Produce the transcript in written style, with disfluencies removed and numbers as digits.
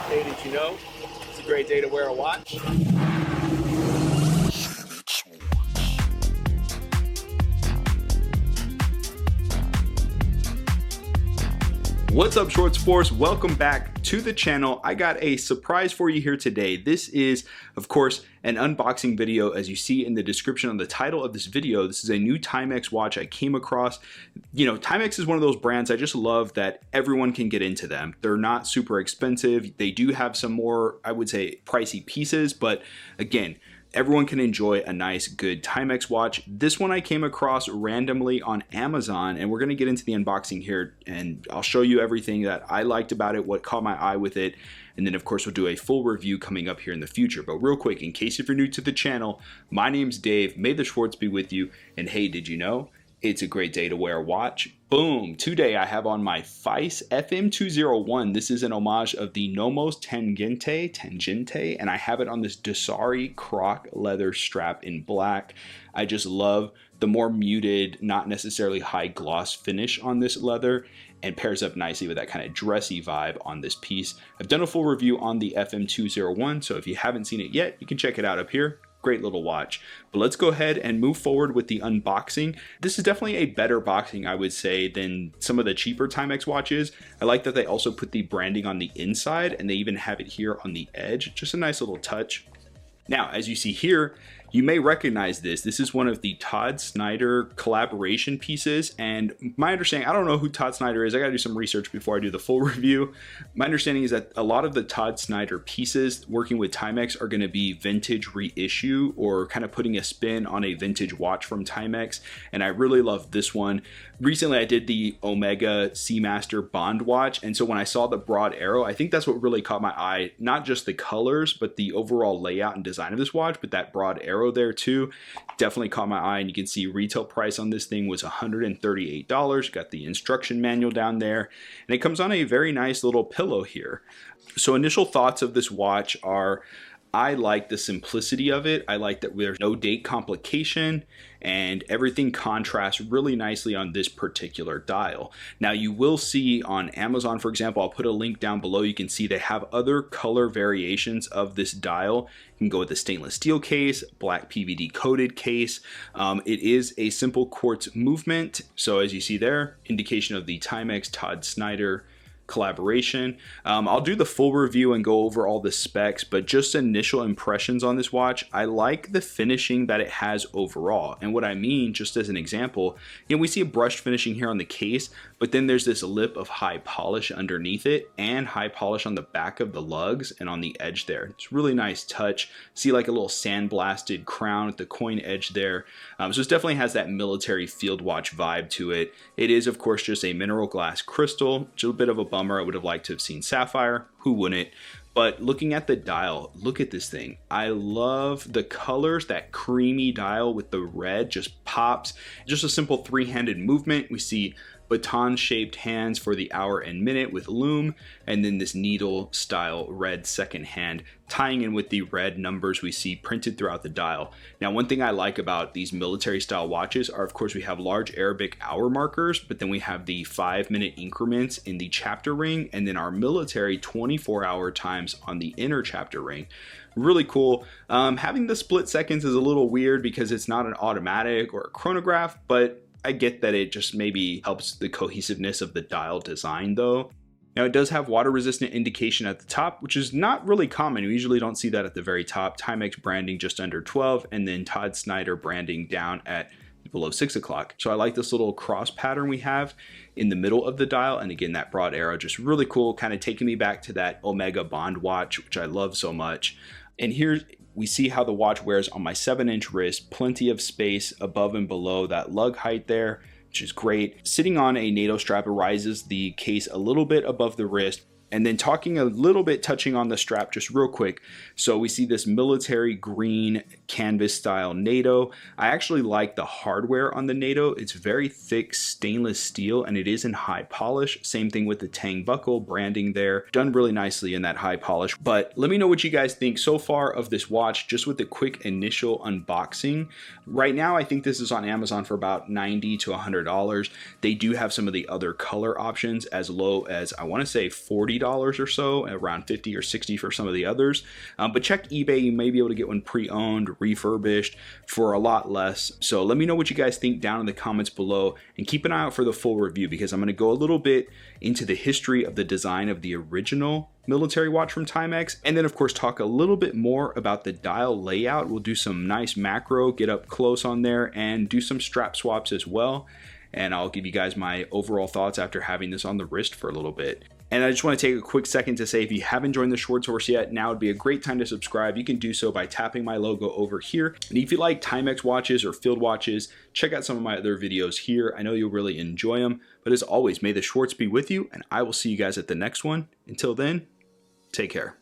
Hey, did you know it's a great day to wear a watch? What's up, Schwartz Force? Welcome back to the channel. I got a surprise for you here today. This is, of course, an unboxing video. As you see in the description on the title of this video, this is a new Timex watch I came across. You know, Timex is one of those brands I just love that everyone can get into them. They're not super expensive. They do have some more, I would say, pricey pieces, but again, everyone can enjoy a nice, good Timex watch. This one I came across randomly on Amazon, and we're going to get into the unboxing here, and I'll show you everything that I liked about it, what caught my eye with it, and then of course we'll do a full review coming up here in the future. But real quick, in case if you're new to the channel, my name's Dave. May the Schwartz be with you, and hey, did you know it's a great day to wear a watch? Boom! Today I have on my Reissue FM201. This is an homage of the Nomos Tangente, and I have it on this Dasari croc leather strap in black. I just love the more muted, not necessarily high gloss finish on this leather, and pairs up nicely with that kind of dressy vibe on this piece. I've done a full review on the FM201, so if you haven't seen it yet, you can check it out up here. Great little watch. But let's go ahead and move forward with the unboxing. This is definitely a better boxing, I would say, than some of the cheaper Timex watches. I like that they also put the branding on the inside, and they even have it here on the edge. Just a nice little touch. Now, as you see here, you may recognize this. This is one of the Todd Snyder collaboration pieces, and my understanding, I don't know who Todd Snyder is. I gotta do some research before I do the full review. My understanding is that a lot of the Todd Snyder pieces working with Timex are gonna be vintage reissue, or kind of putting a spin on a vintage watch from Timex, and I really love this one. Recently, I did the Omega Seamaster Bond watch, and so when I saw the broad arrow, I think that's what really caught my eye. Not just the colors, but the overall layout and design of this watch, but that broad arrow there too definitely caught my eye. And you can see retail price on this thing was $138. Got the instruction manual down there, and it comes on a very nice little pillow here. So initial thoughts of this watch are, I like the simplicity of it. I like that there's no date complication, and everything contrasts really nicely on this particular dial. Now you will see on Amazon, for example, I'll put a link down below. You can see they have other color variations of this dial. You can go with the stainless steel case, black PVD coated case. It is a simple quartz movement. So as you see there, indication of the Timex Todd Snyder collaboration. I'll do the full review and go over all the specs, but just initial impressions on this watch, I like the finishing that it has overall. And what I mean, just as an example, you know, we see a brushed finishing here on the case, but then there's this lip of high polish underneath it, and high polish on the back of the lugs and on the edge there. It's really nice touch. See like a little sandblasted crown at the coin edge there. So it definitely has that military field watch vibe to it. It is, of course, just a mineral glass crystal. It's a bit of a bummer. I would have liked to have seen sapphire. Who wouldn't? But looking at the dial, look at this thing. I love the colors. That creamy dial with the red just pops. Just a simple three-handed movement. We see baton-shaped hands for the hour and minute with lume, and then this needle-style red second hand tying in with the red numbers we see printed throughout the dial. Now, one thing I like about these military-style watches are, of course, we have large Arabic hour markers, but then we have the 5-minute increments in the chapter ring, and then our military 24-hour times on the inner chapter ring. Really cool. Having the split seconds is a little weird because it's not an automatic or a chronograph, but I get that it just maybe helps the cohesiveness of the dial design though. Now it does have water resistant indication at the top, which is not really common. We usually don't see that at the very top. Timex branding just under 12, and then Todd Snyder branding down at below 6 o'clock. So I like this little cross pattern we have in the middle of the dial, and again that broad arrow, just really cool, kind of taking me back to that Omega Bond watch, which I love so much. And here we see how the watch wears on my 7-inch wrist, plenty of space above and below that lug height there, which is great. Sitting on a NATO strap, it rises the case a little bit above the wrist. And then talking a little bit, touching on the strap just real quick. So we see this military green canvas style NATO. I actually like the hardware on the NATO. It's very thick stainless steel, and it is in high polish. Same thing with the Tang buckle branding there. Done really nicely in that high polish. But let me know what you guys think so far of this watch, just with the quick initial unboxing. Right now, I think this is on Amazon for about $90 to $100. They do have some of the other color options as low as, I want to say, $40 $3 or so, around 50 or 60 for some of the others. But check eBay, you may be able to get one pre-owned, refurbished for a lot less. So let me know what you guys think down in the comments below, and keep an eye out for the full review, because I'm going to go a little bit into the history of the design of the original military watch from Timex, and then of course talk a little bit more about the dial layout. We'll do some nice macro, get up close on there, and do some strap swaps as well. And I'll give you guys my overall thoughts after having this on the wrist for a little bit. And I just want to take a quick second to say, if you haven't joined the Schwartz Force yet, now would be a great time to subscribe. You can do so by tapping my logo over here. And if you like Timex watches or field watches, check out some of my other videos here. I know you'll really enjoy them. But as always, may the Schwartz be with you, and I will see you guys at the next one. Until then, take care.